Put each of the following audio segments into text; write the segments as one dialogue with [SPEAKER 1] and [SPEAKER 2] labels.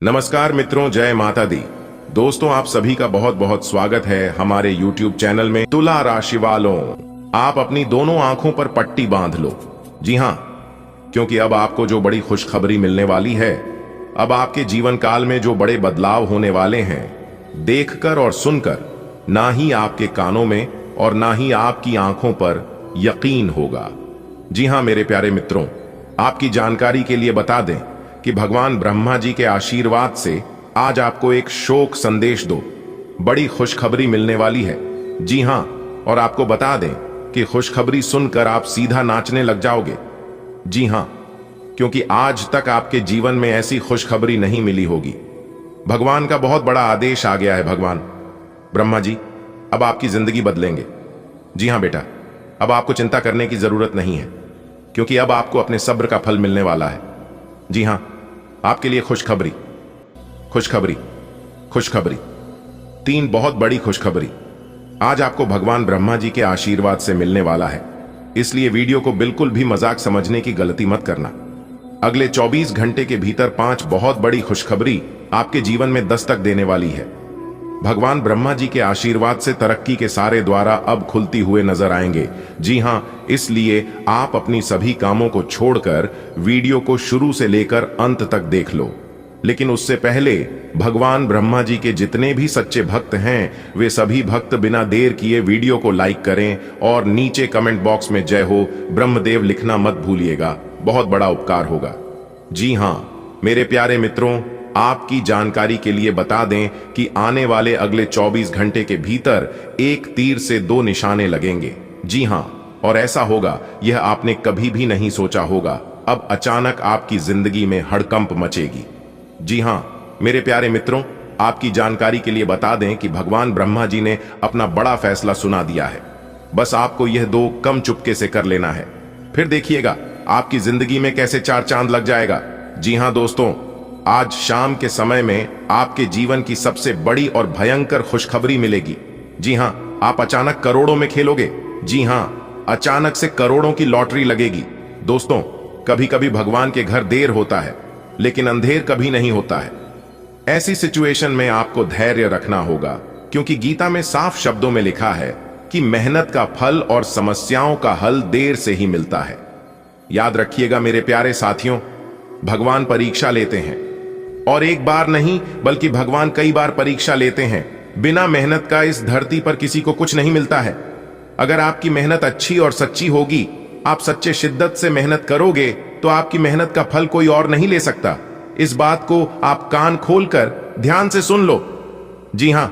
[SPEAKER 1] नमस्कार मित्रों, जय माता दी। दोस्तों, आप सभी का बहुत बहुत स्वागत है हमारे YouTube चैनल में। तुला राशि वालों, आप अपनी दोनों आंखों पर पट्टी बांध लो। जी हां, क्योंकि अब आपको जो बड़ी खुशखबरी मिलने वाली है, अब आपके जीवन काल में जो बड़े बदलाव होने वाले हैं, देखकर और सुनकर ना ही आपके कानों में और ना ही आपकी आंखों पर यकीन होगा। जी हां मेरे प्यारे मित्रों, आपकी जानकारी के लिए बता दें कि भगवान ब्रह्मा जी के आशीर्वाद से आज आपको एक शोक संदेश दो बड़ी खुशखबरी मिलने वाली है। जी हां, और आपको बता दें कि खुशखबरी सुनकर आप सीधा नाचने लग जाओगे। जी हां, क्योंकि आज तक आपके जीवन में ऐसी खुशखबरी नहीं मिली होगी। भगवान का बहुत बड़ा आदेश आ गया है। भगवान ब्रह्मा जी अब आपकी जिंदगी बदलेंगे। जी हां बेटा, अब आपको चिंता करने की जरूरत नहीं है, क्योंकि अब आपको अपने सब्र का फल मिलने वाला है। जी हां, आपके लिए खुशखबरी खुशखबरी खुशखबरी, तीन बहुत बड़ी खुशखबरी आज आपको भगवान ब्रह्मा जी के आशीर्वाद से मिलने वाला है। इसलिए वीडियो को बिल्कुल भी मजाक समझने की गलती मत करना। अगले 24 घंटे के भीतर 5 बहुत बड़ी खुशखबरी आपके जीवन में दस्तक देने वाली है। भगवान ब्रह्मा जी के आशीर्वाद से तरक्की के सारे द्वारा अब खुलती हुए नजर आएंगे। जी हां, इसलिए आप अपनी सभी कामों को छोड़कर वीडियो को शुरू से लेकर अंत तक देख लो। लेकिन उससे पहले भगवान ब्रह्मा जी के जितने भी सच्चे भक्त हैं, वे सभी भक्त बिना देर किए वीडियो को लाइक करें और नीचे कमेंट बॉक्स में जय हो ब्रह्मदेव लिखना मत भूलिएगा, बहुत बड़ा उपकार होगा। जी हां मेरे प्यारे मित्रों, आपकी जानकारी के लिए बता दें कि आने वाले अगले 24 घंटे के भीतर एक तीर से 2 निशाने लगेंगे। जी हां, और ऐसा होगा यह आपने कभी भी नहीं सोचा होगा। अब अचानक आपकी जिंदगी में हड़कंप मचेगी। जी हां मेरे प्यारे मित्रों, आपकी जानकारी के लिए बता दें कि भगवान ब्रह्मा जी ने अपना बड़ा फैसला सुना दिया है। बस आपको यह 2 कम चुपके से कर लेना है, फिर देखिएगा आपकी जिंदगी में कैसे 4 चांद लग जाएगा। जी हां दोस्तों, आज शाम के समय में आपके जीवन की सबसे बड़ी और भयंकर खुशखबरी मिलेगी। जी हां, आप अचानक करोड़ों में खेलोगे। जी हां, अचानक से करोड़ों की लॉटरी लगेगी। दोस्तों, कभी कभी भगवान के घर देर होता है, लेकिन अंधेर कभी नहीं होता है। ऐसी सिचुएशन में आपको धैर्य रखना होगा, क्योंकि गीता में साफ शब्दों में लिखा है कि मेहनत का फल और समस्याओं का हल देर से ही मिलता है। याद रखिएगा मेरे प्यारे साथियों, भगवान परीक्षा लेते हैं, और एक बार नहीं बल्कि भगवान कई बार परीक्षा लेते हैं। बिना मेहनत का इस धरती पर किसी को कुछ नहीं मिलता है। अगर आपकी मेहनत अच्छी और सच्ची होगी, आप सच्चे शिद्दत से मेहनत करोगे, तो आपकी मेहनत का फल कोई और नहीं ले सकता। इस बात को आप कान खोलकर ध्यान से सुन लो। जी हां,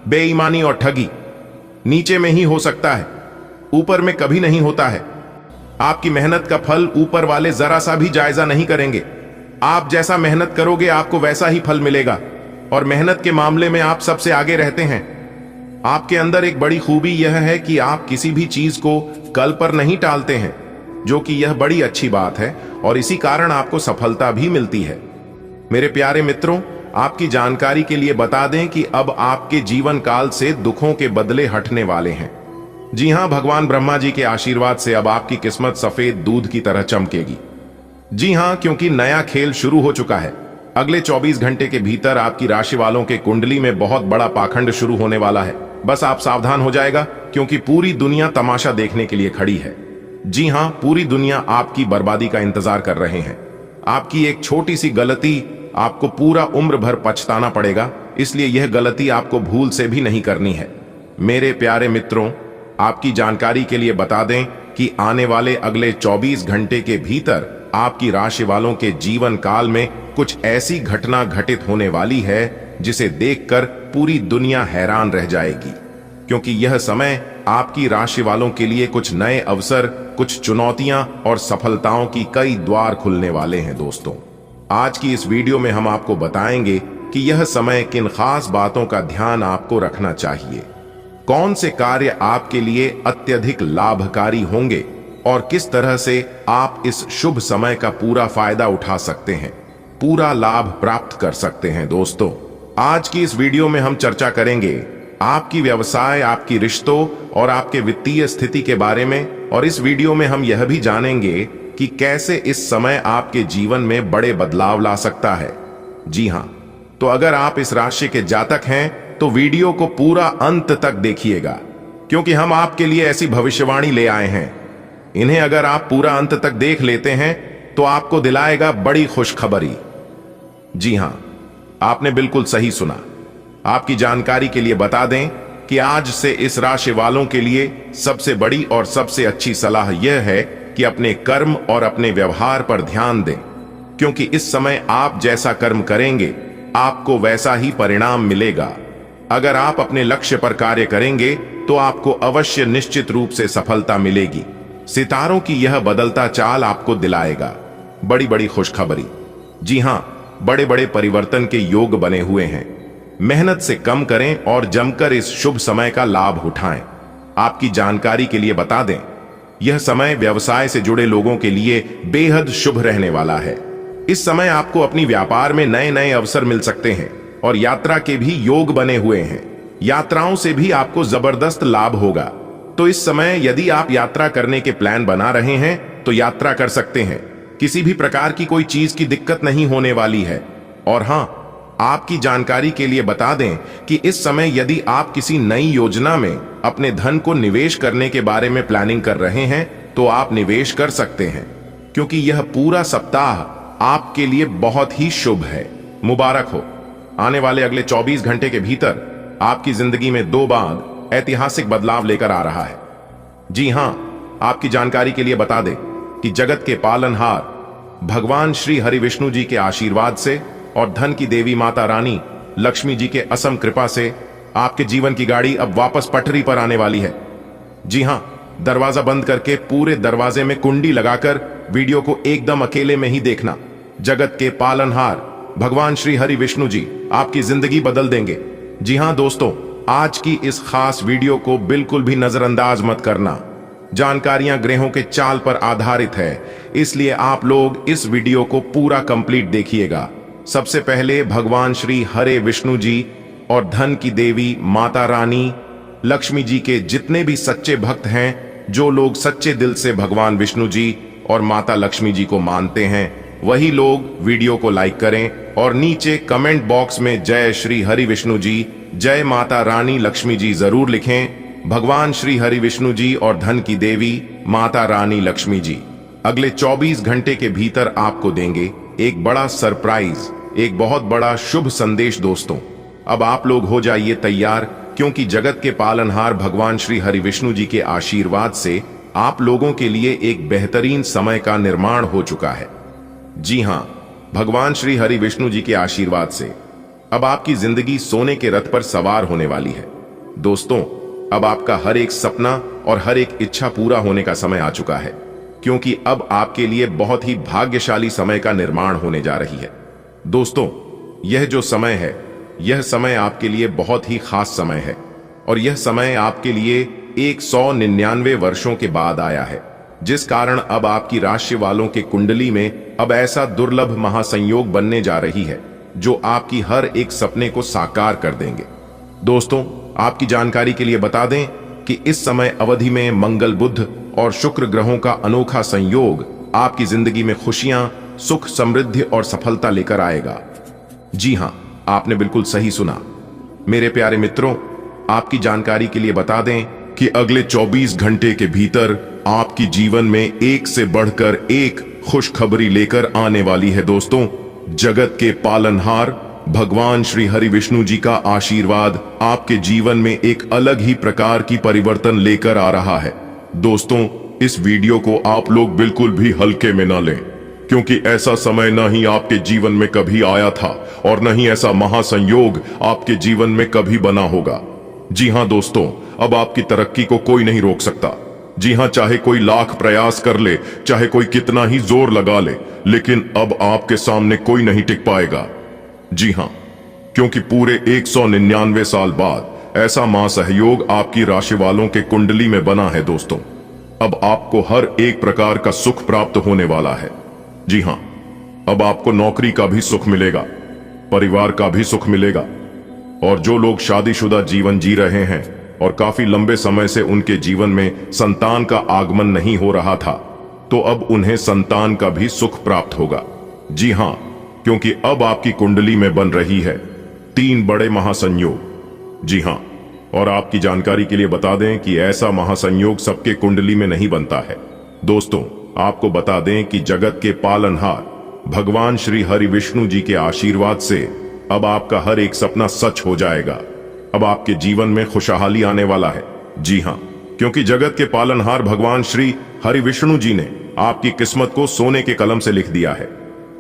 [SPEAKER 1] बेईमानी और ठगी नीचे में ही हो सकता है, ऊपर में कभी नहीं होता है। आपकी मेहनत का फल ऊपर वाले जरा सा भी जायजा नहीं करेंगे। आप जैसा मेहनत करोगे आपको वैसा ही फल मिलेगा, और मेहनत के मामले में आप सबसे आगे रहते हैं। आपके अंदर एक बड़ी खूबी यह है कि आप किसी भी चीज को कल पर नहीं टालते हैं, जो कि यह बड़ी अच्छी बात है, और इसी कारण आपको सफलता भी मिलती है। मेरे प्यारे मित्रों, आपकी जानकारी के लिए बता दें कि अब आपके जीवन काल से दुखों के बदले हटने वाले हैं। जी हां, भगवान ब्रह्मा जी के आशीर्वाद से अब आपकी किस्मत सफेद दूध की तरह चमकेगी। जी हां, क्योंकि नया खेल शुरू हो चुका है। अगले 24 घंटे के भीतर आपकी राशि वालों के कुंडली में बहुत बड़ा पाखंड शुरू होने वाला है। बस आप सावधान हो जाएगा, क्योंकि पूरी दुनिया तमाशा देखने के लिए खड़ी है। जी हां, पूरी दुनिया आपकी बर्बादी का इंतजार कर रहे हैं। आपकी एक छोटी सी गलती आपको पूरा उम्र भर पछताना पड़ेगा, इसलिए यह गलती आपको भूल से भी नहीं करनी है। मेरे प्यारे मित्रों, आपकी जानकारी के लिए बता दें कि आने वाले अगले 24 घंटे के भीतर आपकी राशि वालों के जीवन काल में कुछ ऐसी घटना घटित होने वाली है जिसे देखकर पूरी दुनिया हैरान रह जाएगी, क्योंकि यह समय आपकी राशि वालों के लिए कुछ नए अवसर, कुछ चुनौतियां और सफलताओं की कई द्वार खुलने वाले हैं। दोस्तों, आज की इस वीडियो में हम आपको बताएंगे कि यह समय किन खास बातों का ध्यान आपको रखना चाहिए, कौन से कार्य आपके लिए अत्यधिक लाभकारी होंगे, और किस तरह से आप इस शुभ समय का पूरा फायदा उठा सकते हैं, पूरा लाभ प्राप्त कर सकते हैं। दोस्तों, आज की इस वीडियो में हम चर्चा करेंगे आपकी व्यवसाय, आपकी रिश्तों और आपके वित्तीय स्थिति के बारे में, और इस वीडियो में हम यह भी जानेंगे कि कैसे इस समय आपके जीवन में बड़े बदलाव ला सकता है। जी हां, तो अगर आप इस राशि के जातक हैं तो वीडियो को पूरा अंत तक देखिएगा, क्योंकि हम आपके लिए ऐसी भविष्यवाणी ले आए हैं। इन्हें अगर आप पूरा अंत तक देख लेते हैं तो आपको दिलाएगा बड़ी खुशखबरी। जी हां, आपने बिल्कुल सही सुना। आपकी जानकारी के लिए बता दें कि आज से इस राशि वालों के लिए सबसे बड़ी और सबसे अच्छी सलाह यह है कि अपने कर्म और अपने व्यवहार पर ध्यान दें, क्योंकि इस समय आप जैसा कर्म करेंगे आपको वैसा ही परिणाम मिलेगा। अगर आप अपने लक्ष्य पर कार्य करेंगे तो आपको अवश्य निश्चित रूप से सफलता मिलेगी। सितारों की यह बदलता चाल आपको दिलाएगा बड़ी बड़ी खुशखबरी। जी हां, बड़े बड़े परिवर्तन के योग बने हुए हैं। मेहनत से कम करें और जमकर इस शुभ समय का लाभ उठाएं। आपकी जानकारी के लिए बता दें, यह समय व्यवसाय से जुड़े लोगों के लिए बेहद शुभ रहने वाला है। इस समय आपको अपनी व्यापार में नए नए अवसर मिल सकते हैं और यात्रा के भी योग बने हुए हैं। यात्राओं से भी आपको जबरदस्त लाभ होगा। तो इस समय यदि आप यात्रा करने के प्लान बना रहे हैं तो यात्रा कर सकते हैं। किसी भी प्रकार की कोई चीज की दिक्कत नहीं होने वाली है। और हां, आपकी जानकारी के लिए बता दें कि इस समय यदि आप किसी नई योजना में अपने धन को निवेश करने के बारे में प्लानिंग कर रहे हैं तो आप निवेश कर सकते हैं, क्योंकि यह पूरा सप्ताह आपके लिए बहुत ही शुभ है। मुबारक हो। आने वाले अगले 24 घंटे के भीतर आपकी जिंदगी में 2 बार ऐतिहासिक बदलाव लेकर आ रहा है। जी हां, आपकी जानकारी के लिए बता दें कि जगत के पालनहार भगवान श्री हरि विष्णु जी के आशीर्वाद से और धन की देवी माता रानी लक्ष्मी जी के असम कृपा से आपके जीवन की गाड़ी अब वापस पटरी पर आने वाली है। जी हां, दरवाजा बंद करके पूरे दरवाजे में कुंडी लगाकर वीडियो को एकदम अकेले में ही देखना। जगत के पालनहार भगवान श्री हरि विष्णु जी आपकी जिंदगी बदल देंगे। जी हां दोस्तों, आज की इस खास वीडियो को बिल्कुल भी नजरअंदाज मत करना। जानकारियां ग्रहों के चाल पर आधारित है, इसलिए आप लोग इस वीडियो को पूरा कंप्लीट देखिएगा। सबसे पहले भगवान श्री हरे विष्णु जी और धन की देवी माता रानी लक्ष्मी जी के जितने भी सच्चे भक्त हैं, जो लोग सच्चे दिल से भगवान विष्णु जी और माता लक्ष्मी जी को मानते हैं, वही लोग वीडियो को लाइक करें और नीचे कमेंट बॉक्स में जय श्री हरि विष्णु जी, जय माता रानी लक्ष्मी जी जरूर लिखें। भगवान श्री हरि विष्णु जी और धन की देवी माता रानी लक्ष्मी जी अगले 24 घंटे के भीतर आपको देंगे एक बड़ा सरप्राइज, एक बहुत बड़ा शुभ संदेश। दोस्तों, अब आप लोग हो जाइए तैयार, क्योंकि जगत के पालनहार भगवान श्री हरि विष्णु जी के आशीर्वाद से आप लोगों के लिए एक बेहतरीन समय का निर्माण हो चुका है। जी हां, भगवान श्री हरि विष्णु जी के आशीर्वाद से अब आपकी जिंदगी सोने के रथ पर सवार होने वाली है। दोस्तों, अब आपका हर एक सपना और हर एक इच्छा पूरा होने का समय आ चुका है, क्योंकि अब आपके लिए बहुत ही भाग्यशाली समय का निर्माण होने जा रही है। दोस्तों, यह जो समय है, यह समय आपके लिए बहुत ही खास समय है और यह समय आपके लिए 199 वर्षों के बाद आया है, जिस कारण अब आपकी राशि वालों के कुंडली में अब ऐसा दुर्लभ महासंयोग बनने जा रही है जो आपकी हर एक सपने को साकार कर देंगे। दोस्तों, आपकी जानकारी के लिए बता दें कि इस समय अवधि में मंगल, बुध और शुक्र ग्रहों का अनोखा संयोग आपकी जिंदगी में खुशियां, सुख, समृद्धि और सफलता लेकर आएगा। जी हां, आपने बिल्कुल सही सुना। मेरे प्यारे मित्रों, आपकी जानकारी के लिए बता दें कि अगले 24 घंटे के भीतर आपकी जीवन में एक से बढ़कर एक खुशखबरी लेकर आने वाली है। दोस्तों, जगत के पालनहार भगवान श्री हरि विष्णु जी का आशीर्वाद आपके जीवन में एक अलग ही प्रकार की परिवर्तन लेकर आ रहा है। दोस्तों, इस वीडियो को आप लोग बिल्कुल भी हल्के में ना लें, क्योंकि ऐसा समय न ही आपके जीवन में कभी आया था और न ही ऐसा महासंयोग आपके जीवन में कभी बना होगा। जी हां दोस्तों, अब आपकी तरक्की को कोई नहीं रोक सकता। जी हां, चाहे कोई लाख प्रयास कर ले, चाहे कोई कितना ही जोर लगा ले, लेकिन अब आपके सामने कोई नहीं टिक पाएगा। जी हां, क्योंकि पूरे 199 साल बाद ऐसा महासहयोग आपकी राशि वालों के कुंडली में बना है। दोस्तों, अब आपको हर एक प्रकार का सुख प्राप्त होने वाला है। जी हां, अब आपको नौकरी का भी सुख मिलेगा, परिवार का भी सुख मिलेगा, और जो लोग शादीशुदा जीवन जी रहे हैं और काफी लंबे समय से उनके जीवन में संतान का आगमन नहीं हो रहा था, तो अब उन्हें संतान का भी सुख प्राप्त होगा। जी हां, क्योंकि अब आपकी कुंडली में बन रही है 3 बड़े महासंयोग। जी हां, और आपकी जानकारी के लिए बता दें कि ऐसा महासंयोग सबके कुंडली में नहीं बनता है। दोस्तों, आपको बता दें कि जगत के पालनहार भगवान श्री हरि विष्णु जी के आशीर्वाद से अब आपका हर एक सपना सच हो जाएगा। अब आपके जीवन में खुशहाली आने वाला है। जी हां, क्योंकि जगत के पालनहार भगवान श्री हरि विष्णु जी ने आपकी किस्मत को सोने के कलम से लिख दिया है,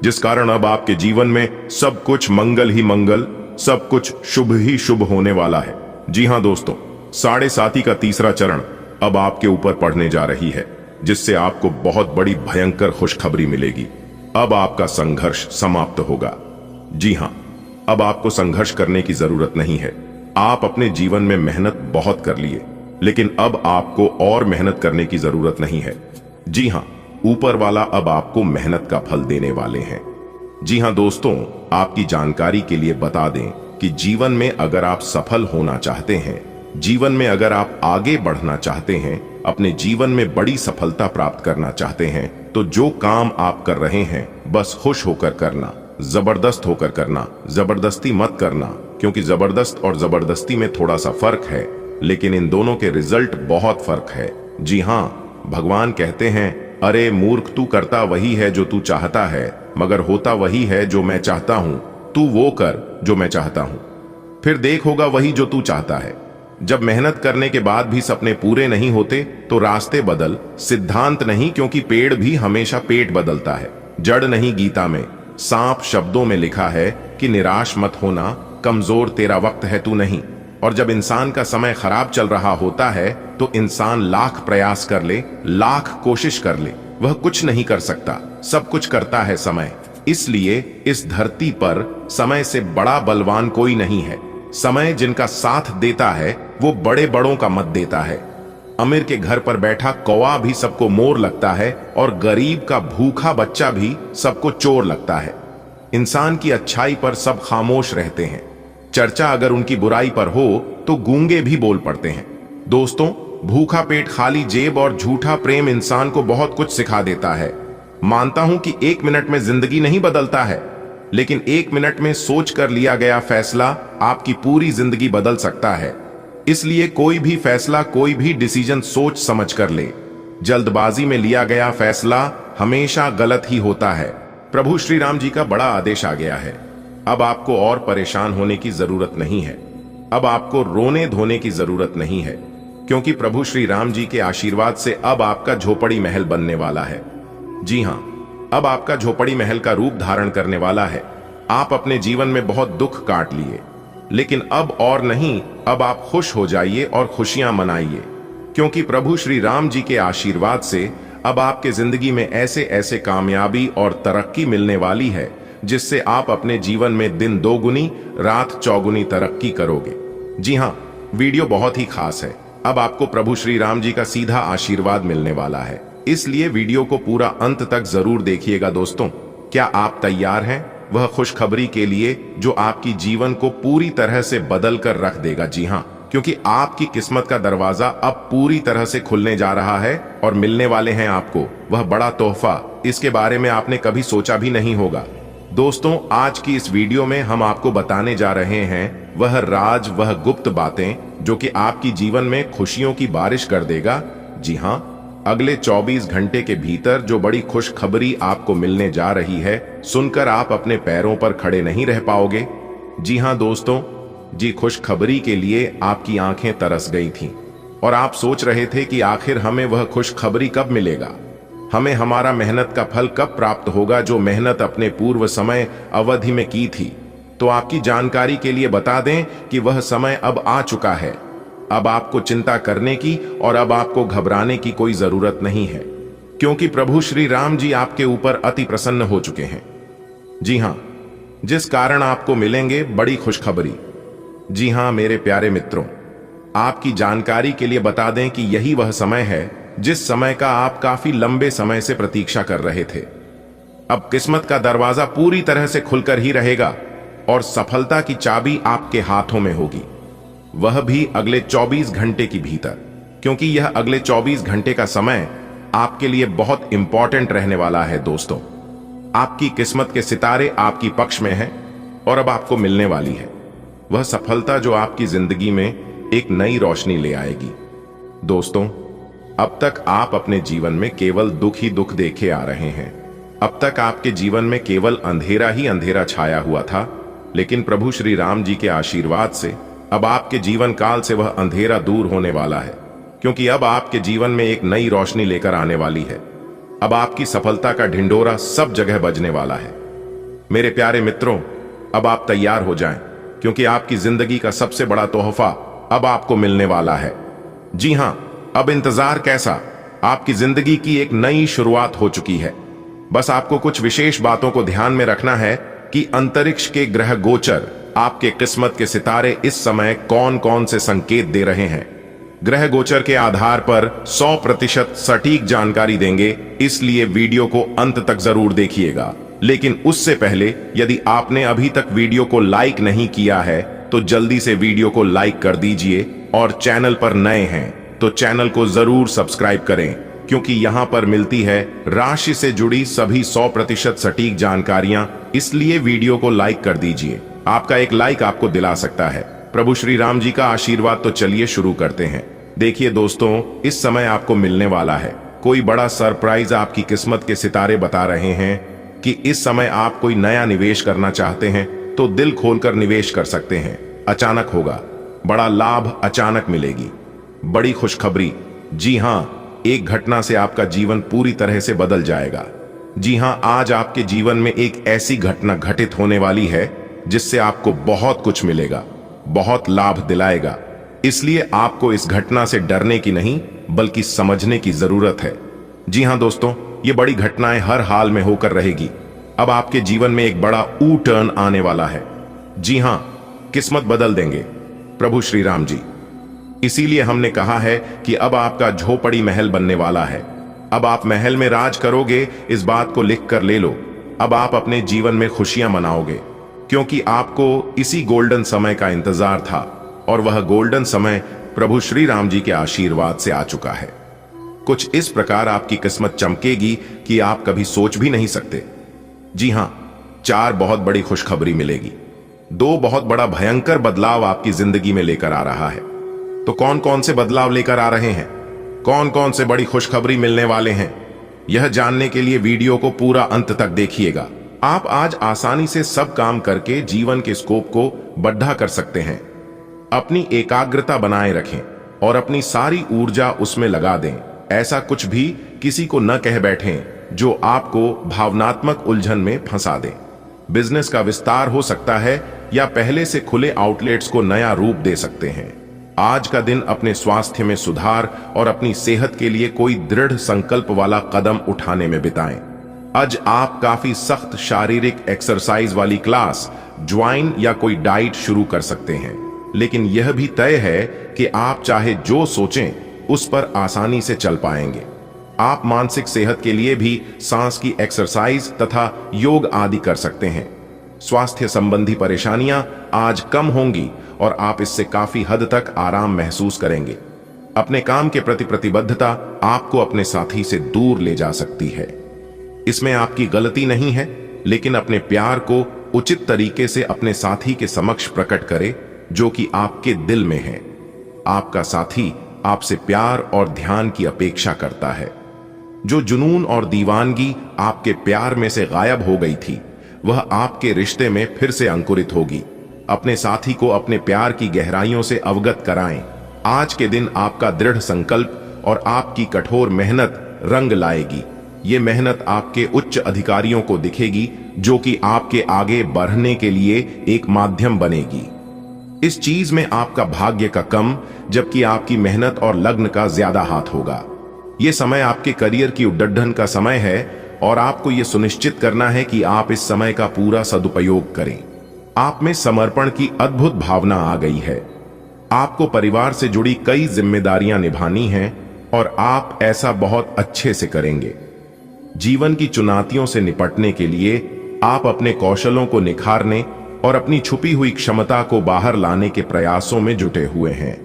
[SPEAKER 1] जिस कारण अब आपके जीवन में सब कुछ मंगल ही मंगल, सब कुछ शुभ ही शुभ होने वाला है। जी हां दोस्तों, 7.5 का तीसरा चरण अब आपके ऊपर पड़ने जा रही है, जिससे आपको बहुत बड़ी भयंकर खुशखबरी मिलेगी। अब आपका संघर्ष समाप्त होगा। जी हां, अब आपको संघर्ष करने की जरूरत नहीं है। आप अपने जीवन में मेहनत बहुत कर लिए, लेकिन अब आपको और मेहनत करने की जरूरत नहीं है। जी हां, ऊपर वाला अब आपको मेहनत का फल देने वाले हैं। जी हां दोस्तों, आपकी जानकारी के लिए बता दें कि जीवन में अगर आप सफल होना चाहते हैं, जीवन में अगर आप आगे बढ़ना चाहते हैं, अपने जीवन में बड़ी सफलता प्राप्त करना चाहते हैं, तो जो काम आप कर रहे हैं बस खुश होकर करना, जबरदस्त होकर करना, जबरदस्ती मत करना, क्योंकि जबरदस्त और जबरदस्ती में थोड़ा सा फर्क है, लेकिन इन दोनों के रिजल्ट बहुत फर्क है। जी हां, भगवान कहते हैं, अरे मूर्ख, तू करता वही है जो तू चाहता है, मगर होता वही है जो मैं चाहता हूं। तू वो कर जो मैं चाहता हूं, फिर देख होगा वही जो तू चाहता है। जब मेहनत करने के बाद भी सपने पूरे नहीं होते तो रास्ते बदल, सिद्धांत नहीं, क्योंकि पेड़ भी हमेशा पेट बदलता है। जड़ नहीं, गीता में सांप शब्दों में लिखा है कि निराश मत होना, कमजोर तेरा वक्त है तू नहीं। और जब इंसान का समय खराब चल रहा होता है तो इंसान लाख प्रयास कर ले, लाख कोशिश कर ले, वह कुछ नहीं कर सकता, सब कुछ करता है समय। इसलिए इस धरती पर समय से बड़ा बलवान कोई नहीं है। समय जिनका साथ देता है वो बड़े बड़ों का मत देता है। अमीर के घर पर बैठा कौवा भी सबको मोर लगता है, और गरीब का भूखा बच्चा भी सबको चोर लगता है। इंसान की अच्छाई पर सब खामोश रहते हैं, चर्चा अगर उनकी बुराई पर हो तो गूंगे भी बोल पड़ते हैं। दोस्तों, भूखा पेट, खाली जेब और झूठा प्रेम इंसान को बहुत कुछ सिखा देता है। मानता हूं कि 1 मिनट में जिंदगी नहीं बदलता है, लेकिन 1 मिनट में सोच कर लिया गया फैसला आपकी पूरी जिंदगी बदल सकता है। इसलिए कोई भी फैसला, कोई भी डिसीजन सोच समझ कर ले। जल्दबाजी में लिया गया फैसला हमेशा गलत ही होता है। प्रभु श्री राम जी का बड़ा आदेश आ गया है। अब आपको और परेशान होने की जरूरत नहीं है, अब आपको रोने धोने की जरूरत नहीं है, क्योंकि प्रभु श्री राम जी के आशीर्वाद से अब आपका झोपड़ी महल बनने वाला है। जी हां, अब आपका झोपड़ी महल का रूप धारण करने वाला है। आप अपने जीवन में बहुत दुख काट लिए, लेकिन अब और नहीं, अब आप खुश हो जाइए और खुशियां मनाइए, क्योंकि प्रभु श्री राम जी के आशीर्वाद से अब आपके जिंदगी में ऐसे ऐसे कामयाबी और तरक्की मिलने वाली है, जिससे आप अपने जीवन में दिन 2 गुनी, रात 4 गुनी तरक्की करोगे। जी हां, वीडियो बहुत ही खास है। अब आपको प्रभु श्री राम जी का सीधा आशीर्वाद मिलने वाला है, इसलिए वीडियो को पूरा अंत तक जरूर देखिएगा। दोस्तों, क्या आप तैयार हैं वह खुशखबरी के लिए जो आपकी जीवन को पूरी तरह से बदल कर रख देगा? जी हां, क्योंकि आपकी किस्मत का दरवाजा अब पूरी तरह से खुलने जा रहा है और मिलने वाले हैं आपको वह बड़ा तोहफा। इसके बारे में आपने कभी सोचा भी नहीं होगा। दोस्तों, आज की इस वीडियो में हम आपको बताने जा रहे हैं वह राज, वह गुप्त बातें जो कि आपकी जीवन में खुशियों की बारिश कर देगा। जी हां, अगले 24 घंटे के भीतर जो बड़ी खुशखबरी आपको मिलने जा रही है, सुनकर आप अपने पैरों पर खड़े नहीं रह पाओगे। जी हां दोस्तों, जी खुशखबरी के लिए आपकी आंखें तरस गई थीं और आप सोच रहे थे कि आखिर हमें वह खुशखबरी कब मिलेगा, हमें हमारा मेहनत का फल कब प्राप्त होगा, जो मेहनत अपने पूर्व समय अवधि में की थी। तो आपकी जानकारी के लिए बता दें कि वह समय अब आ चुका है। अब आपको चिंता करने की और अब आपको घबराने की कोई जरूरत नहीं है, क्योंकि प्रभु श्री राम जी आपके ऊपर अति प्रसन्न हो चुके हैं। जी हां, जिस कारण आपको मिलेंगे बड़ी खुशखबरी। जी हां मेरे प्यारे मित्रों, आपकी जानकारी के लिए बता दें कि यही वह समय है जिस समय का आप काफी लंबे समय से प्रतीक्षा कर रहे थे। अब किस्मत का दरवाजा पूरी तरह से खुलकर ही रहेगा और सफलता की चाबी आपके हाथों में होगी, वह भी अगले 24 घंटे के भीतर, क्योंकि यह अगले 24 घंटे का समय आपके लिए बहुत इंपॉर्टेंट रहने वाला है। दोस्तों, आपकी किस्मत के सितारे आपकी पक्ष में हैं और अब आपको मिलने वाली है। वह सफलता जो आपकी जिंदगी में एक नई रोशनी ले आएगी। दोस्तों, अब तक आप अपने जीवन में केवल दुख ही दुख देखे आ रहे हैं। अब तक आपके जीवन में केवल अंधेरा ही अंधेरा छाया हुआ था, लेकिन प्रभु श्री राम जी के आशीर्वाद से अब आपके जीवन काल से वह अंधेरा दूर होने वाला है, क्योंकि अब आपके जीवन में एक नई रोशनी लेकर आने वाली है। अब आपकी सफलता का ढिंढोरा सब जगह बजने वाला है। मेरे प्यारे मित्रों, अब आप तैयार हो जाएं, क्योंकि आपकी जिंदगी का सबसे बड़ा तोहफा अब आपको मिलने वाला है। जी हां, अब इंतजार कैसा, आपकी जिंदगी की एक नई शुरुआत हो चुकी है। बस आपको कुछ विशेष बातों को ध्यान में रखना है कि अंतरिक्ष के ग्रह गोचर आपके किस्मत के सितारे इस समय कौन कौन से संकेत दे रहे हैं। ग्रह गोचर के आधार पर 100% सटीक जानकारी देंगे, इसलिए वीडियो को अंत तक जरूर देखिएगा। लेकिन उससे पहले यदि आपने अभी तक वीडियो को लाइक नहीं किया है तो जल्दी से वीडियो को लाइक कर दीजिए, और चैनल पर नए हैं तो चैनल को जरूर सब्सक्राइब करें, क्योंकि यहां पर मिलती है राशि से जुड़ी सभी 100% सटीक जानकारियां। इसलिए वीडियो को लाइक कर दीजिए, आपका एक लाइक आपको दिला सकता है प्रभु श्री राम जी का आशीर्वाद। तो चलिए शुरू करते हैं। देखिए दोस्तों, इस समय आपको मिलने वाला है कोई बड़ा सरप्राइज। आपकी किस्मत के सितारे बता रहे हैं कि इस समय आप कोई नया निवेश करना चाहते हैं तो दिल खोलकर निवेश कर सकते हैं। अचानक होगा, बड़ा लाभ अचानक मिलेगी, बड़ी खुशखबरी। जी हां, एक घटना से आपका जीवन पूरी तरह से बदल जाएगा। जी हां, आज आपके जीवन में एक ऐसी घटना घटित होने वाली है जिससे आपको बहुत कुछ मिलेगा, बहुत लाभ दिलाएगा। इसलिए आपको इस घटना से डरने की नहीं बल्कि समझने की जरूरत है। जी हां दोस्तों, ये बड़ी घटनाएं हर हाल में होकर रहेगी। अब आपके जीवन में एक बड़ा U टर्न आने वाला है। जी हां, किस्मत बदल देंगे प्रभु श्री राम जी। इसीलिए हमने कहा है कि अब आपका झोपड़ी महल बनने वाला है। अब आप महल में राज करोगे, इस बात को लिख कर ले लो। अब आप अपने जीवन में खुशियां मनाओगे, क्योंकि आपको इसी गोल्डन समय का इंतजार था, और वह गोल्डन समय प्रभु श्री राम जी के आशीर्वाद से आ चुका है। कुछ इस प्रकार आपकी किस्मत चमकेगी कि आप कभी सोच भी नहीं सकते। जी हां, 4 बहुत बड़ी खुशखबरी मिलेगी। 2 बहुत बड़ा भयंकर बदलाव आपकी जिंदगी में लेकर आ रहा है। तो कौन कौन से बदलाव लेकर आ रहे हैं, कौन कौन से बड़ी खुशखबरी मिलने वाले हैं, यह जानने के लिए वीडियो को पूरा अंत तक देखिएगा। आप आज आसानी से सब काम करके जीवन के स्कोप को बढ़ा कर सकते हैं। अपनी एकाग्रता बनाए रखें और अपनी सारी ऊर्जा उसमें लगा दें। ऐसा कुछ भी किसी को न कह बैठें जो आपको भावनात्मक उलझन में फंसा दे। बिजनेस का विस्तार हो सकता है या पहले से खुले आउटलेट्स को नया रूप दे सकते हैं। आज का दिन अपने स्वास्थ्य में सुधार और अपनी सेहत के लिए कोई दृढ़ संकल्प वाला कदम उठाने में बिताएं। आज आप काफी सख्त शारीरिक एक्सरसाइज वाली क्लास ज्वाइन या कोई डाइट शुरू कर सकते हैं, लेकिन यह भी तय है कि आप चाहे जो सोचें उस पर आसानी से चल पाएंगे। आप मानसिक सेहत के लिए भी सांस की एक्सरसाइज तथा योग आदि कर सकते हैं। स्वास्थ्य संबंधी परेशानियां आज कम होंगी और आप इससे काफी हद तक आराम महसूस करेंगे। अपने काम के प्रति प्रतिबद्धता आपको अपने साथी से दूर ले जा सकती है। इसमें आपकी गलती नहीं है, लेकिन अपने प्यार को उचित तरीके से अपने साथी के समक्ष प्रकट करें जो कि आपके दिल में है। आपका साथी आपसे प्यार और ध्यान की अपेक्षा करता है। जो जुनून और दीवानगी आपके प्यार में से गायब हो गई थी, वह आपके रिश्ते में फिर से अंकुरित होगी। अपने साथी को अपने प्यार की गहराइयों से अवगत कराएं। आज के दिन आपका दृढ़ संकल्प और आपकी कठोर मेहनत रंग लाएगी। ये मेहनत आपके उच्च अधिकारियों को दिखेगी, जो कि आपके आगे बढ़ने के लिए एक माध्यम बनेगी। इस चीज में आपका भाग्य का कम, जबकि आपकी मेहनत और लग्न का ज्यादा हाथ होगा। ये समय आपके करियर की उद्दंडन का समय है और आपको यह सुनिश्चित करना है कि आप इस समय का पूरा सदुपयोग करें। आप में समर्पण की अद्भुत भावना आ गई है। आपको परिवार से जुड़ी कई जिम्मेदारियां निभानी हैं और आप ऐसा बहुत अच्छे से करेंगे। जीवन की चुनौतियों से निपटने के लिए आप अपने कौशलों को निखारने और अपनी छुपी हुई क्षमता को बाहर लाने के प्रयासों में जुटे हुए हैं।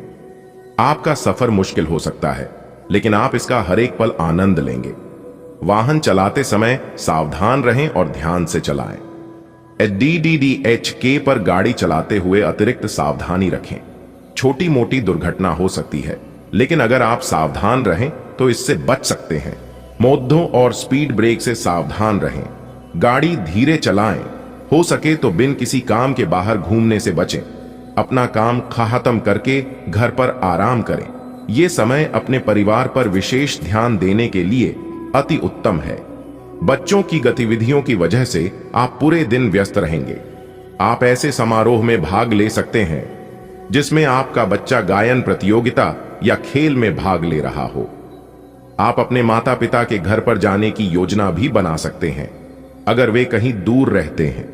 [SPEAKER 1] आपका सफर मुश्किल हो सकता है, लेकिन आप इसका हर एक पल आनंद लेंगे। वाहन चलाते समय सावधान रहें और ध्यान से चलाएं। DDDHK पर गाड़ी चलाते हुए अतिरिक्त सावधानी रखें। छोटी मोटी दुर्घटना हो सकती है, लेकिन अगर आप सावधान रहें तो इससे बच सकते हैं। मोद्दों और स्पीड ब्रेक से सावधान रहें। गाड़ी धीरे चलाएं। हो सके तो बिन किसी काम के बाहर घूमने से बचें। अपना काम खत्म करके घर पर आराम करें। यह समय अपने परिवार पर विशेष ध्यान देने के लिए अति उत्तम है। बच्चों की गतिविधियों की वजह से आप पूरे दिन व्यस्त रहेंगे। आप ऐसे समारोह में भाग ले सकते हैं जिसमें आपका बच्चा गायन प्रतियोगिता या खेल में भाग ले रहा हो। आप अपने माता पिता के घर पर जाने की योजना भी बना सकते हैं अगर वे कहीं दूर रहते हैं।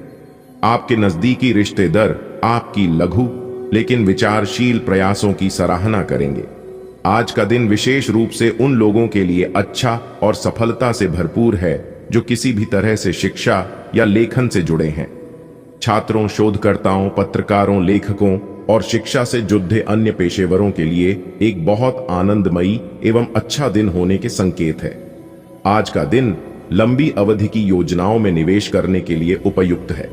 [SPEAKER 1] आपके नजदीकी रिश्तेदार आपकी लघु लेकिन विचारशील प्रयासों की सराहना करेंगे। आज का दिन विशेष रूप से उन लोगों के लिए अच्छा और सफलता से भरपूर है जो किसी भी तरह से शिक्षा या लेखन से जुड़े हैं। छात्रों, शोधकर्ताओं, पत्रकारों, लेखकों और शिक्षा से जुड़े अन्य पेशेवरों के लिए एक बहुत आनंदमयी एवं अच्छा दिन होने के संकेत है। आज का दिन लंबी अवधि की योजनाओं में निवेश करने के लिए उपयुक्त है।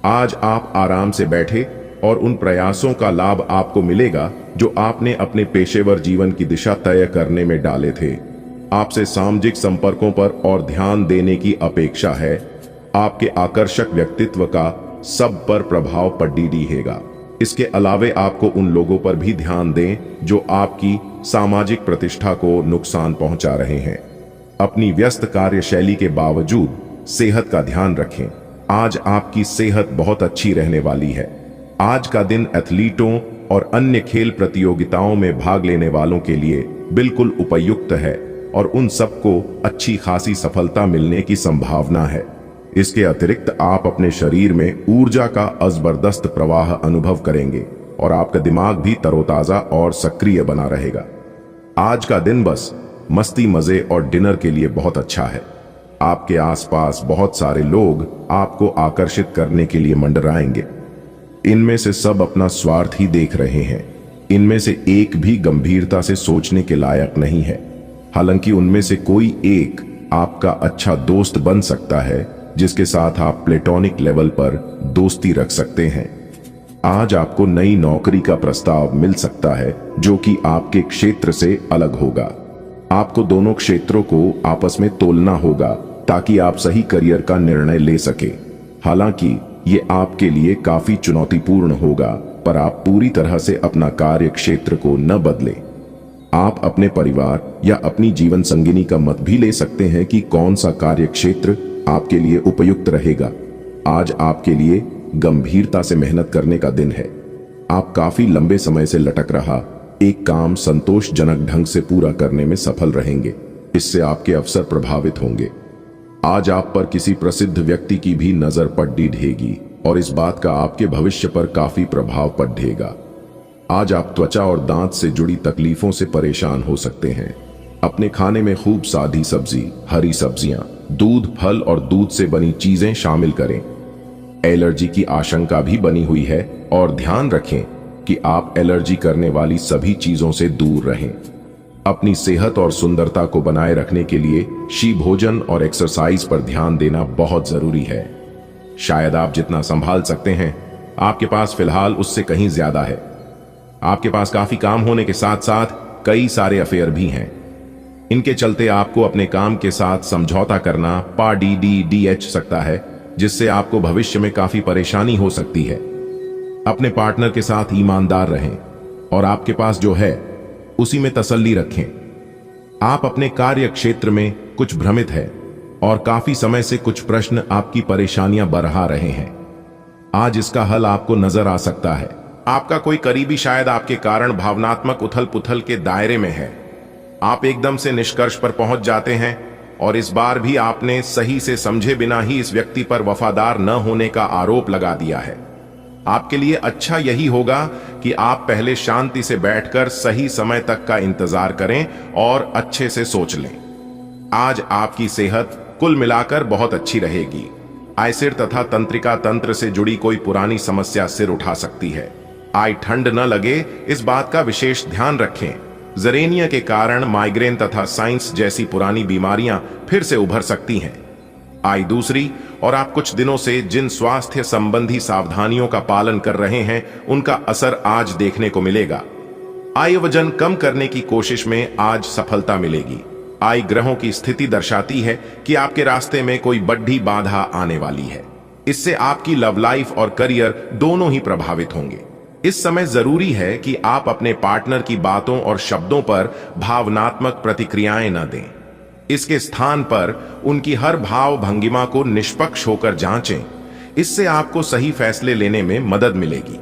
[SPEAKER 1] आज आप आराम से बैठे और उन प्रयासों का लाभ आपको मिलेगा जो आपने अपने पेशेवर जीवन की दिशा तय करने में डाले थे। आपसे सामाजिक संपर्कों पर और ध्यान देने की अपेक्षा है। आपके आकर्षक व्यक्तित्व का सब पर प्रभाव पड़ेगा। इसके अलावे आपको उन लोगों पर भी ध्यान दें जो आपकी सामाजिक प्रतिष्ठा को नुकसान पहुंचा रहे हैं। अपनी व्यस्त कार्यशैली के बावजूद सेहत का ध्यान रखें। आज आपकी सेहत बहुत अच्छी रहने वाली है। आज का दिन एथलीटों और अन्य खेल प्रतियोगिताओं में भाग लेने वालों के लिए बिल्कुल उपयुक्त है और उन सबको अच्छी खासी सफलता मिलने की संभावना है। इसके अतिरिक्त आप अपने शरीर में ऊर्जा का जबरदस्त प्रवाह अनुभव करेंगे और आपका दिमाग भी तरोताजा और सक्रिय बना रहेगा। आज का दिन बस मस्ती, मजे और डिनर के लिए बहुत अच्छा है। आपके आसपास बहुत सारे लोग आपको आकर्षित करने के लिए मंडराएंगे। इनमें से सब अपना स्वार्थ ही देख रहे हैं। इनमें से एक भी गंभीरता से सोचने के लायक नहीं है। हालांकि उनमें से कोई एक आपका अच्छा दोस्त बन सकता है जिसके साथ आप प्लेटोनिक लेवल पर दोस्ती रख सकते हैं। आज आपको नई नौकरी का प्रस्ताव मिल सकता है जो कि आपके क्षेत्र से अलग होगा। आपको दोनों क्षेत्रों को आपस में तोलना होगा ताकि आप सही करियर का निर्णय ले सके। हालांकि ये आपके लिए काफी चुनौतीपूर्ण होगा, पर आप पूरी तरह से अपना कार्य क्षेत्र को न बदलें। आप अपने परिवार या अपनी जीवन संगिनी का मत भी ले सकते हैं कि कौन सा कार्य क्षेत्र आपके लिए उपयुक्त रहेगा। आज आपके लिए गंभीरता से मेहनत करने का दिन है। आप काफी लंबे समय से लटक रहा एक काम संतोषजनक ढंग से पूरा करने में सफल रहेंगे। इससे आपके अवसर प्रभावित होंगे। आज आप पर किसी प्रसिद्ध व्यक्ति की भी नजर पड़ेगी और इस बात का आपके भविष्य पर काफी प्रभाव पड़ेगा। आज आप त्वचा और दांत से जुड़ी तकलीफों से परेशान हो सकते हैं। अपने खाने में खूब सादी सब्जी, हरी सब्जियां, दूध, फल और दूध से बनी चीजें शामिल करें। एलर्जी की आशंका भी बनी हुई है और ध्यान रखें कि आप एलर्जी करने वाली सभी चीजों से दूर रहें। अपनी सेहत और सुंदरता को बनाए रखने के लिए शी भोजन और एक्सरसाइज पर ध्यान देना बहुत जरूरी है। शायद आप जितना संभाल सकते हैं आपके पास फिलहाल उससे कहीं ज्यादा है। आपके पास काफी काम होने के साथ साथ कई सारे अफेयर भी हैं। इनके चलते आपको अपने काम के साथ समझौता करना पड़ सकता है, जिससे आपको भविष्य में काफी परेशानी हो सकती है। अपने पार्टनर के साथ ईमानदार रहें और आपके पास जो है उसी में तसल्ली रखें। आप अपने कार्य क्षेत्र में कुछ भ्रमित है और काफी समय से कुछ प्रश्न आपकी परेशानियां बढ़ा रहे हैं। आज इसका हल आपको नजर आ सकता है। आपका कोई करीबी शायद आपके कारण भावनात्मक उथल पुथल के दायरे में है। आप एकदम से निष्कर्ष पर पहुंच जाते हैं और इस बार भी आपने सही से समझे बिना ही इस व्यक्ति पर वफादार न होने का आरोप लगा दिया है। आपके लिए अच्छा यही होगा कि आप पहले शांति से बैठकर सही समय तक का इंतजार करें और अच्छे से सोच लें। आज आपकी सेहत कुल मिलाकर बहुत अच्छी रहेगी। आयसिर तथा तंत्रिका तंत्र से जुड़ी कोई पुरानी समस्या सिर उठा सकती है। आई ठंड न लगे इस बात का विशेष ध्यान रखें। जरेनिया के कारण माइग्रेन तथा साइंस जैसी पुरानी बीमारियां फिर से उभर सकती हैं। आय दूसरी, और आप कुछ दिनों से जिन स्वास्थ्य संबंधी सावधानियों का पालन कर रहे हैं उनका असर आज देखने को मिलेगा। आय वजन कम करने की कोशिश में आज सफलता मिलेगी। आय ग्रहों की स्थिति दर्शाती है कि आपके रास्ते में कोई बड़ी बाधा आने वाली है। इससे आपकी लव लाइफ और करियर दोनों ही प्रभावित होंगे। इस समय जरूरी है कि आप अपने पार्टनर की बातों और शब्दों पर भावनात्मक प्रतिक्रियाएं न दें। इसके स्थान पर उनकी हर भाव भंगिमा को निष्पक्ष होकर जांचें। इससे आपको सही फैसले लेने में मदद मिलेगी।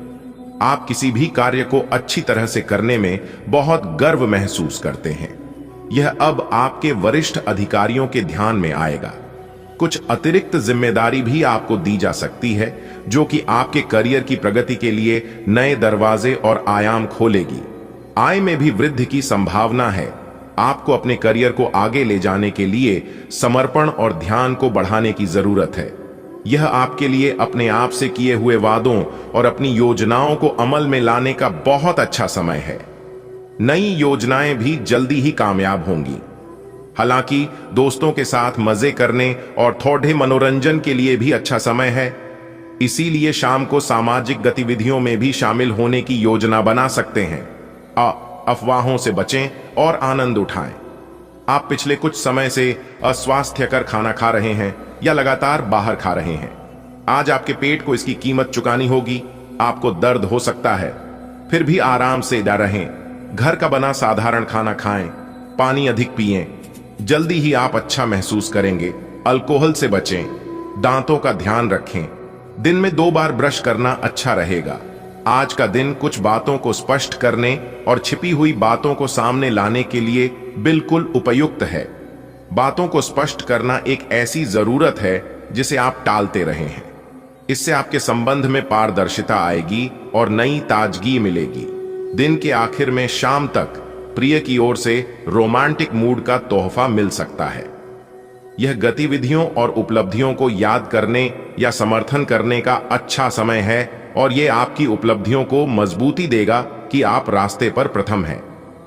[SPEAKER 1] आप किसी भी कार्य को अच्छी तरह से करने में बहुत गर्व महसूस करते हैं। यह अब आपके वरिष्ठ अधिकारियों के ध्यान में आएगा। कुछ अतिरिक्त जिम्मेदारी भी आपको दी जा सकती है, जो कि आपके करियर की प्रगति के लिए नए दरवाजे और आयाम खोलेगी। आय में भी वृद्धि की संभावना है। आपको अपने करियर को आगे ले जाने के लिए समर्पण और ध्यान को बढ़ाने की जरूरत है। यह आपके लिए अपने आप से किए हुए वादों और अपनी योजनाओं को अमल में लाने का बहुत अच्छा समय है। नई योजनाएं भी जल्दी ही कामयाब होंगी। हालांकि दोस्तों के साथ मजे करने और थोड़े मनोरंजन के लिए भी अच्छा समय है। इसीलिए शाम को सामाजिक गतिविधियों में भी शामिल होने की योजना बना सकते हैं। अफवाहों से बचें और आनंद उठाएं। आप पिछले कुछ समय से अस्वास्थ्यकर खाना खा रहे हैं या लगातार बाहर खा रहे हैं। आज आपके पेट को इसकी कीमत चुकानी होगी। आपको दर्द हो सकता है, फिर भी आराम से रहें। घर का बना साधारण खाना खाएं, पानी अधिक पिएं। जल्दी ही आप अच्छा महसूस करेंगे। अल्कोहल से बचें, दांतों का ध्यान रखें। दिन में 2 बार ब्रश करना अच्छा रहेगा। आज का दिन कुछ बातों को स्पष्ट करने और छिपी हुई बातों को सामने लाने के लिए बिल्कुल उपयुक्त है। बातों को स्पष्ट करना एक ऐसी जरूरत है जिसे आप टालते रहे हैं। इससे आपके संबंध में पारदर्शिता आएगी और नई ताजगी मिलेगी। दिन के आखिर में शाम तक प्रिय की ओर से रोमांटिक मूड का तोहफा मिल सकता है। यह गतिविधियों और उपलब्धियों को याद करने या समर्थन करने का अच्छा समय है और यह आपकी उपलब्धियों को मजबूती देगा कि आप रास्ते पर प्रथम हैं।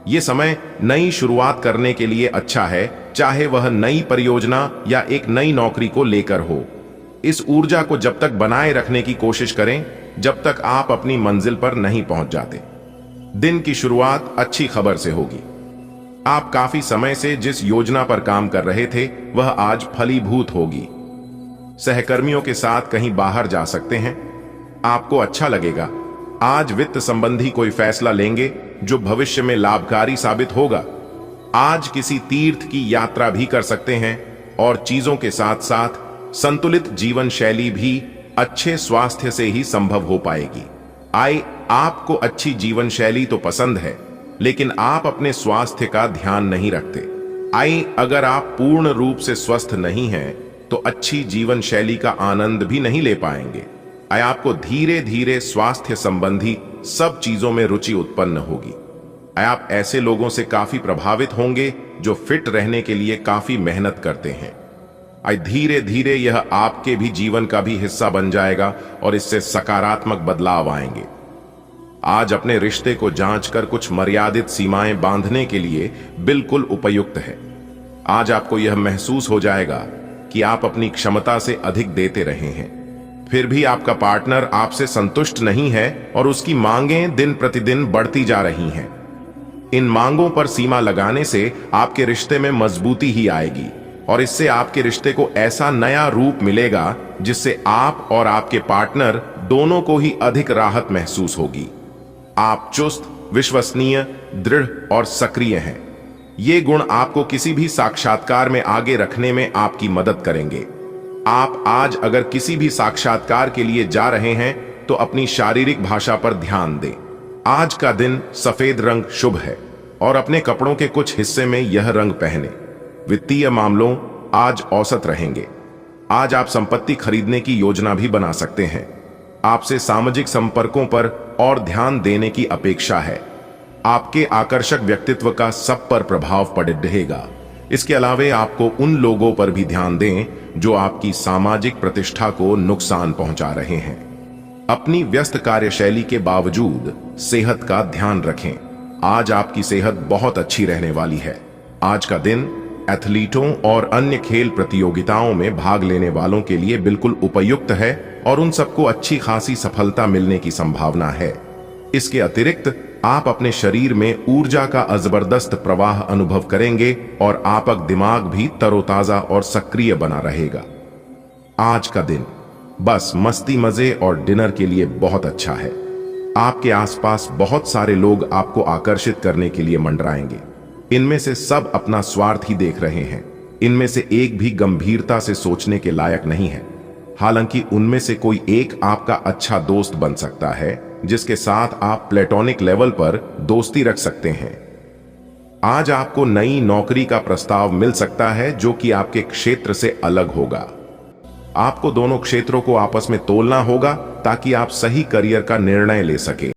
[SPEAKER 1] यह समय नई शुरुआत करने के लिए अच्छा है, चाहे वह नई परियोजना या एक नई नौकरी को लेकर हो। इस ऊर्जा को जब तक बनाए रखने की कोशिश करें जब तक आप अपनी मंजिल पर नहीं पहुंच जाते। दिन की शुरुआत अच्छी खबर से होगी। आप काफी समय से जिस योजना पर काम कर रहे थे वह आज फलीभूत होगी। सहकर्मियों के साथ कहीं बाहर जा सकते हैं। आपको अच्छा लगेगा। आज वित्त संबंधी कोई फैसला लेंगे जो भविष्य में लाभकारी साबित होगा। आज किसी तीर्थ की यात्रा भी कर सकते हैं और चीजों के साथ साथ संतुलित जीवन शैली भी अच्छे स्वास्थ्य से ही संभव हो पाएगी। आपको अच्छी जीवन शैली तो पसंद है, लेकिन आप अपने स्वास्थ्य का ध्यान नहीं रखते। अगर आप पूर्ण रूप से स्वस्थ नहीं हैं, तो अच्छी जीवन शैली का आनंद भी नहीं ले पाएंगे। आपको धीरे धीरे स्वास्थ्य संबंधी सब चीजों में रुचि उत्पन्न होगी। आप ऐसे लोगों से काफी प्रभावित होंगे जो फिट रहने के लिए काफी मेहनत करते हैं। धीरे धीरे यह आपके भी जीवन का भी हिस्सा बन जाएगा और इससे सकारात्मक बदलाव आएंगे। आज अपने रिश्ते को जांचकर कुछ मर्यादित सीमाएं बांधने के लिए बिल्कुल उपयुक्त है। आज आपको यह महसूस हो जाएगा कि आप अपनी क्षमता से अधिक देते रहे हैं, फिर भी आपका पार्टनर आपसे संतुष्ट नहीं है और उसकी मांगें दिन प्रतिदिन बढ़ती जा रही हैं। इन मांगों पर सीमा लगाने से आपके रिश्ते में मजबूती ही आएगी और इससे आपके रिश्ते को ऐसा नया रूप मिलेगा जिससे आप और आपके पार्टनर दोनों को ही अधिक राहत महसूस होगी। आप चुस्त, विश्वसनीय, दृढ़ और सक्रिय हैं। ये गुण आपको किसी भी साक्षात्कार में आगे रखने में आपकी मदद करेंगे। आप आज अगर किसी भी साक्षात्कार के लिए जा रहे हैं तो अपनी शारीरिक भाषा पर ध्यान दें। आज का दिन सफेद रंग शुभ है और अपने कपड़ों के कुछ हिस्से में यह रंग पहने। वित्तीय मामलों आज औसत रहेंगे। आज आप संपत्ति खरीदने की योजना भी बना सकते हैं। आपसे सामाजिक संपर्कों पर और ध्यान देने की अपेक्षा है। आपके आकर्षक व्यक्तित्व का सब पर प्रभाव पड़ रहेगा। इसके अलावा आपको उन लोगों पर भी ध्यान दें जो आपकी सामाजिक प्रतिष्ठा को नुकसान पहुंचा रहे हैं। अपनी व्यस्त कार्यशैली के बावजूद सेहत का ध्यान रखें। आज आपकी सेहत बहुत अच्छी रहने वाली है। आज का दिन एथलीटों और अन्य खेल प्रतियोगिताओं में भाग लेने वालों के लिए बिल्कुल उपयुक्त है और उन सबको अच्छी खासी सफलता मिलने की संभावना है। इसके अतिरिक्त आप अपने शरीर में ऊर्जा का जबरदस्त प्रवाह अनुभव करेंगे और आपका दिमाग भी तरोताजा और सक्रिय बना रहेगा। आज का दिन बस मस्ती मजे और डिनर के लिए बहुत अच्छा है। आपके आसपास बहुत सारे लोग आपको आकर्षित करने के लिए मंडराएंगे। इनमें से सब अपना स्वार्थ ही देख रहे हैं। इनमें से एक भी गंभीरता से सोचने के लायक नहीं है। हालांकि उनमें से कोई एक आपका अच्छा दोस्त बन सकता है जिसके साथ आप प्लेटोनिक लेवल पर दोस्ती रख सकते हैं। आज आपको नई नौकरी का प्रस्ताव मिल सकता है जो कि आपके क्षेत्र से अलग होगा। आपको दोनों क्षेत्रों को आपस में तोलना होगा ताकि आप सही करियर का निर्णय ले सके।